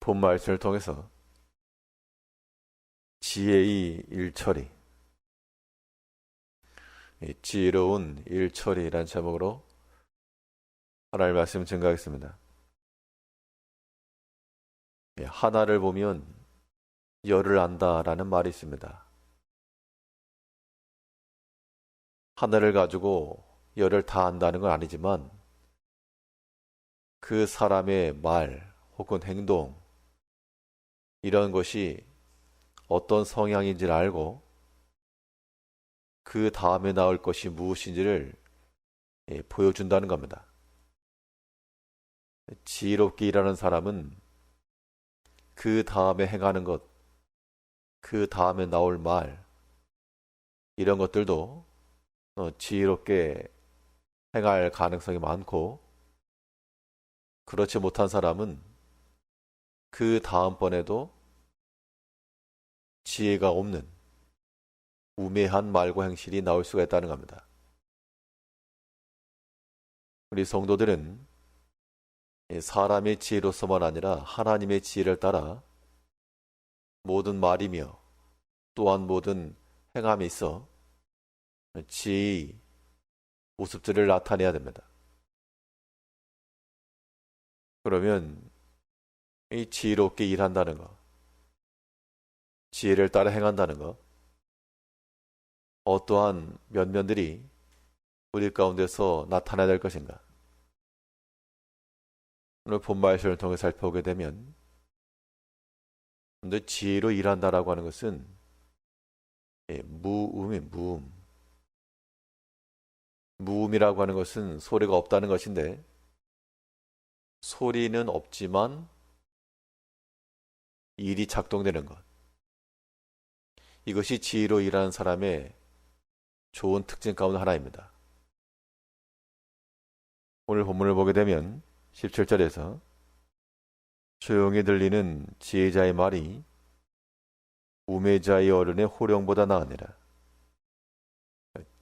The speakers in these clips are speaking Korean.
본 말씀을 통해서 지혜의 일처리, 이 지혜로운 일처리라는 제목으로 하나님의 말씀 증거하겠습니다. 하나를 보면 열을 안다라는 말이 있습니다. 하나를 가지고 열을 다 안다는 건 아니지만 그 사람의 말 혹은 행동 이런 것이 어떤 성향인지를 알고 그 다음에 나올 것이 무엇인지를 보여준다는 겁니다. 지혜롭게 일하는 사람은 그 다음에 행하는 것, 그 다음에 나올 말 이런 것들도 지혜롭게 행할 가능성이 많고, 그렇지 못한 사람은 그 다음번에도 지혜가 없는 우매한 말과 행실이 나올 수가 있다는 겁니다. 우리 성도들은 사람의 지혜로서만 아니라 하나님의 지혜를 따라 모든 말이며 또한 모든 행함에 있어 지혜의 모습들을 나타내야 됩니다. 그러면 이 지혜롭게 일한다는 것, 지혜를 따라 행한다는 것, 어떠한 면면들이 우리 가운데서 나타나야 될 것인가? 오늘 본 말씀을 통해 살펴보게 되면, 근데 지혜로 일한다라고 하는 것은 무음이 무음. 무음이라고 하는 것은 소리가 없다는 것인데, 소리는 없지만 일이 작동되는 것. 이것이 지혜로 일하는 사람의 좋은 특징 가운데 하나입니다. 오늘 본문을 보게 되면 17절에서 조용히 들리는 지혜자의 말이 우매자의 어른의 호령보다 나으니라.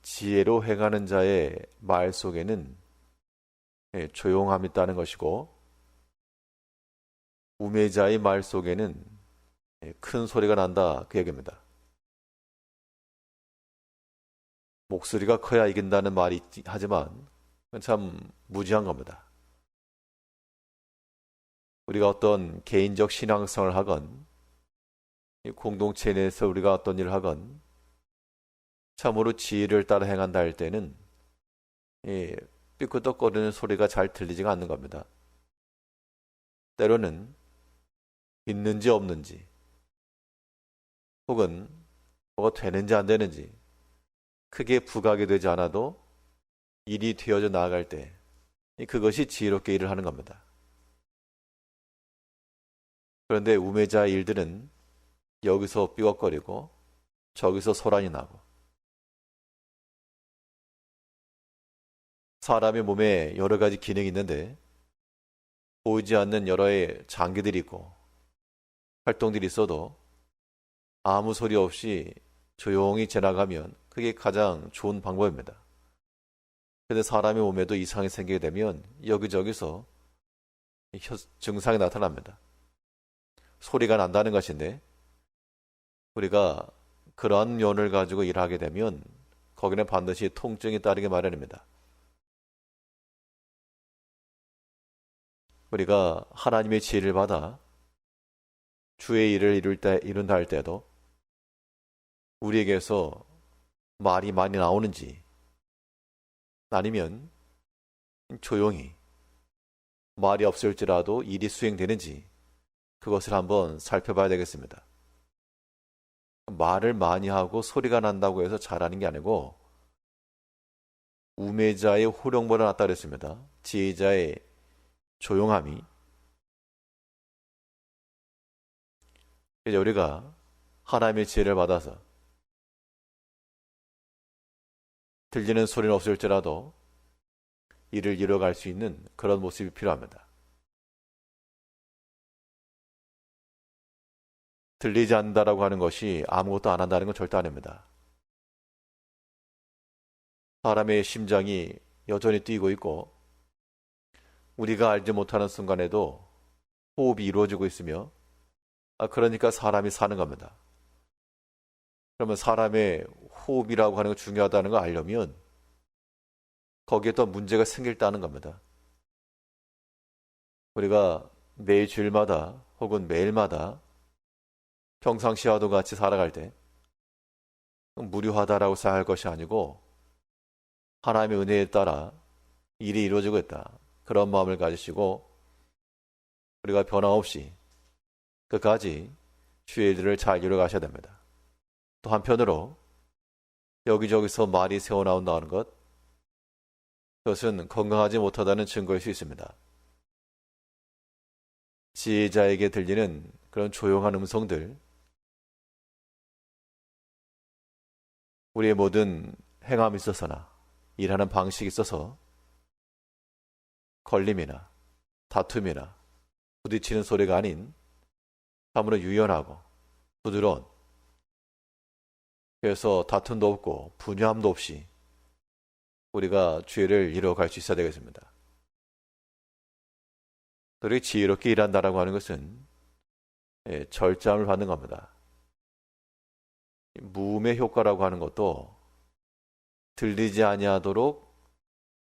지혜로 행하는 자의 말 속에는 조용함이 있다는 것이고, 우매자의 말 속에는 큰 소리가 난다, 그 얘기입니다. 목소리가 커야 이긴다는 말이 하지만 그건 참 무지한 겁니다. 우리가 어떤 개인적 신앙성을 하건 공동체 내에서 우리가 어떤 일을 하건 참으로 지혜를 따라 행한다 할 때는 삐끄덕거리는 소리가 잘 들리지가 않는 겁니다. 때로는 있는지 없는지 혹은 뭐가 되는지 안 되는지 크게 부각이 되지 않아도 일이 되어져 나아갈 때 그것이 지혜롭게 일을 하는 겁니다. 그런데 우매자의 일들은 여기서 삐걱거리고 저기서 소란이 나고, 사람의 몸에 여러 가지 기능이 있는데 보이지 않는 여러의 장기들이 있고 활동들이 있어도 아무 소리 없이 조용히 지나가면 그게 가장 좋은 방법입니다. 그런데 사람의 몸에도 이상이 생기게 되면 여기저기서 증상이 나타납니다. 소리가 난다는 것인데, 우리가 그러한 면을 가지고 일하게 되면 거기는 반드시 통증이 따르게 마련입니다. 우리가 하나님의 지혜를 받아 주의 일을 이룬다 할 때도 우리에게서 말이 많이 나오는지 아니면 조용히 말이 없을지라도 일이 수행되는지 그것을 한번 살펴봐야 되겠습니다. 말을 많이 하고 소리가 난다고 해서 잘하는 게 아니고, 우매자의 호령보다 낫다 그랬습니다. 지혜자의 조용함이. 이제 우리가 하나님의 지혜를 받아서 들리는 소리는 없을지라도 일을 이뤄갈 수 있는 그런 모습이 필요합니다. 들리지 않는다라고 하는 것이 아무것도 안 한다는 건 절대 아닙니다. 사람의 심장이 여전히 뛰고 있고 우리가 알지 못하는 순간에도 호흡이 이루어지고 있으며, 그러니까 사람이 사는 겁니다. 그러면 사람의 호흡이라고 하는 거 중요하다는 걸 알려면 거기에 또 문제가 생길다는 겁니다. 우리가 매주일마다 혹은 매일마다 평상시와도 같이 살아갈 때 무료하다라고 생각할 것이 아니고 하나님의 은혜에 따라 일이 이루어지고 있다. 그런 마음을 가지시고 우리가 변함없이 끝까지 주의 일들을 잘 이루어가셔야 됩니다. 또 한편으로 여기저기서 말이 새어나온다는 것, 그것은 건강하지 못하다는 증거일 수 있습니다. 지혜자에게 들리는 그런 조용한 음성들, 우리의 모든 행함에 있어서나 일하는 방식에 있어서 걸림이나 다툼이나 부딪히는 소리가 아닌 참으로 유연하고 부드러운, 그래서 다툼도 없고 분야함도 없이 우리가 주의를 이루어갈 수 있어야 되겠습니다. 그리고 지혜롭게 일한다라고 하는 것은 절제함을 받는 겁니다. 무음의 효과라고 하는 것도 들리지 아니하도록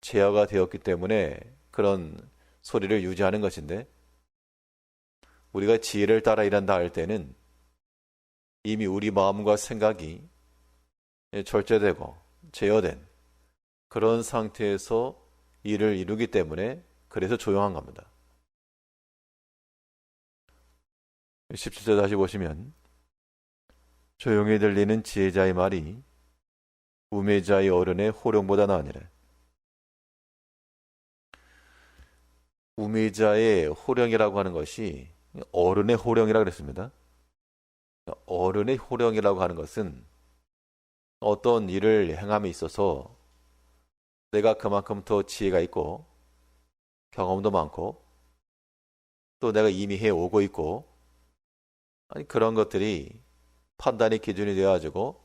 제어가 되었기 때문에 그런 소리를 유지하는 것인데, 우리가 지혜를 따라 일한다 할 때는 이미 우리 마음과 생각이 절제되고 제어된 그런 상태에서 일을 이루기 때문에 그래서 조용한 겁니다. 17절 다시 보시면 조용히 들리는 지혜자의 말이 우매자의 어른의 호령보다 나으니라. 우매자의 호령이라고 하는 것이 어른의 호령이라고 그랬습니다. 어른의 호령이라고 하는 것은 어떤 일을 행함에 있어서 내가 그만큼 더 지혜가 있고 경험도 많고 또 내가 이미 해오고 있고, 그런 것들이 판단의 기준이 되어가지고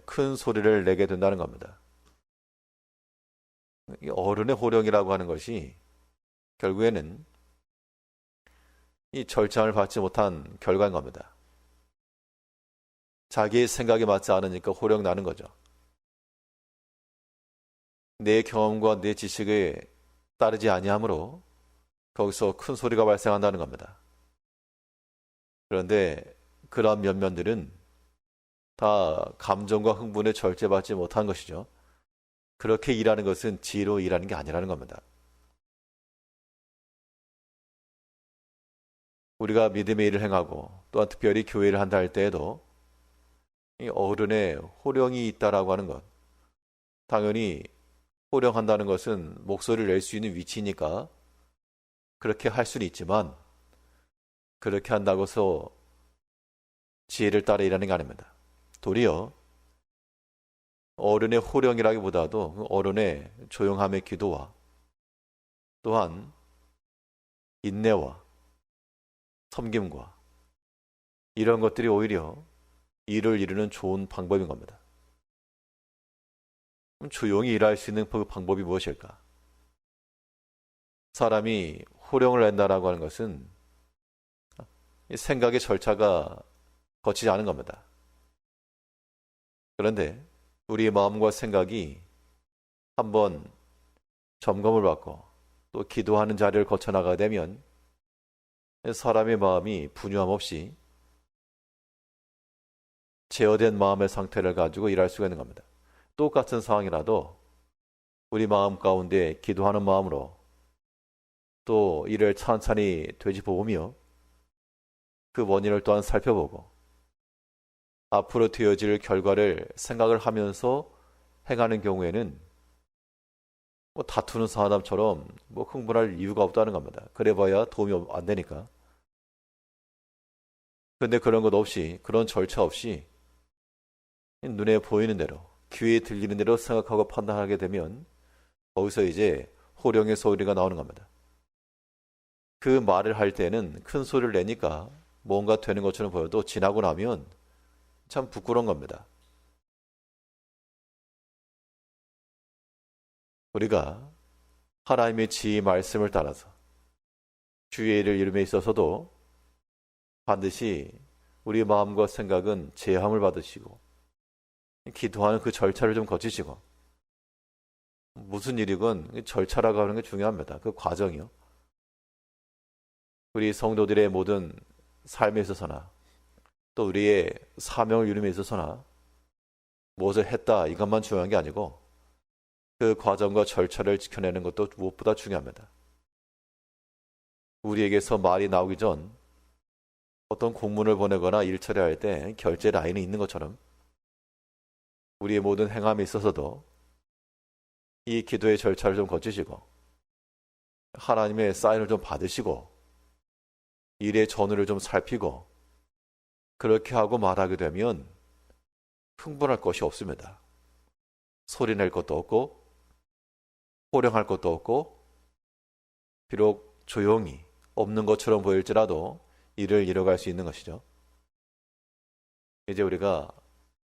큰 소리를 내게 된다는 겁니다. 어른의 호령이라고 하는 것이 결국에는 이 절차를 받지 못한 결과인 겁니다. 자기의 생각에 맞지 않으니까 호령 나는 거죠. 내 경험과 내 지식에 따르지 아니하므로 거기서 큰 소리가 발생한다는 겁니다. 그런데 그러한 면면들은 다 감정과 흥분에 절제받지 못한 것이죠. 그렇게 일하는 것은 지혜로 일하는 게 아니라는 겁니다. 우리가 믿음의 일을 행하고 또한 특별히 교회를 한다 할 때에도 이 어른의 호령이 있다라고 하는 것, 당연히 호령한다는 것은 목소리를 낼 수 있는 위치니까 그렇게 할 수는 있지만, 그렇게 한다고 해서 지혜를 따라 일하는 게 아닙니다. 도리어 어른의 호령이라기보다도 그 어른의 조용함의 기도와 또한 인내와 섬김과 이런 것들이 오히려 일을 이루는 좋은 방법인 겁니다. 그럼 조용히 일할 수 있는 그 방법이 무엇일까? 사람이 호령을 낸다라고 하는 것은 생각의 절차가 거치지 않은 겁니다. 그런데 우리의 마음과 생각이 한번 점검을 받고 또 기도하는 자리를 거쳐 나가게 되면 사람의 마음이 분유함 없이 제어된 마음의 상태를 가지고 일할 수가 있는 겁니다. 똑같은 상황이라도 우리 마음 가운데 기도하는 마음으로 또 이를 찬찬히 되짚어보며 그 원인을 또한 살펴보고 앞으로 되어질 결과를 생각을 하면서 행하는 경우에는 다투는 사람처럼 흥분할 이유가 없다는 겁니다. 그래봐야 도움이 안 되니까. 근데 그런 것 없이, 그런 절차 없이 눈에 보이는 대로, 귀에 들리는 대로 생각하고 판단하게 되면 거기서 이제 호령의 소리가 나오는 겁니다. 그 말을 할 때는 큰 소리를 내니까 뭔가 되는 것처럼 보여도 지나고 나면 참 부끄러운 겁니다. 우리가 하나님의 지혜 말씀을 따라서 주의 일을 이룸에 있어서도 반드시 우리 마음과 생각은 제함을 받으시고 기도하는 그 절차를 좀 거치시고, 무슨 일이건 절차라고 하는 게 중요합니다. 그 과정이요. 우리 성도들의 모든 삶에 있어서나 또 우리의 사명을 이룸에 있어서나 무엇을 했다 이것만 중요한 게 아니고 그 과정과 절차를 지켜내는 것도 무엇보다 중요합니다. 우리에게서 말이 나오기 전 어떤 공문을 보내거나 일 처리할 때 결제 라인이 있는 것처럼 우리의 모든 행함에 있어서도 이 기도의 절차를 좀 거치시고 하나님의 사인을 좀 받으시고 일의 전후를 좀 살피고 그렇게 하고 말하게 되면 흥분할 것이 없습니다. 소리 낼 것도 없고 호령할 것도 없고 비록 조용히 없는 것처럼 보일지라도 일을 이뤄갈 수 있는 것이죠. 이제 우리가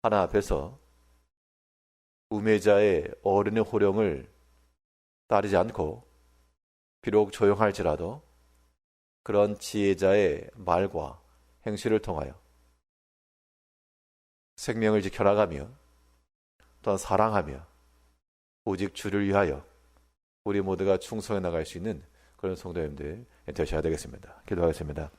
하나 앞에서 우매자의 어른의 호령을 따르지 않고 비록 조용할지라도 그런 지혜자의 말과 행실을 통하여 생명을 지켜나가며 또한 사랑하며 오직 주를 위하여 우리 모두가 충성해 나갈 수 있는 그런 성도님들 되셔야 되겠습니다. 기도하겠습니다.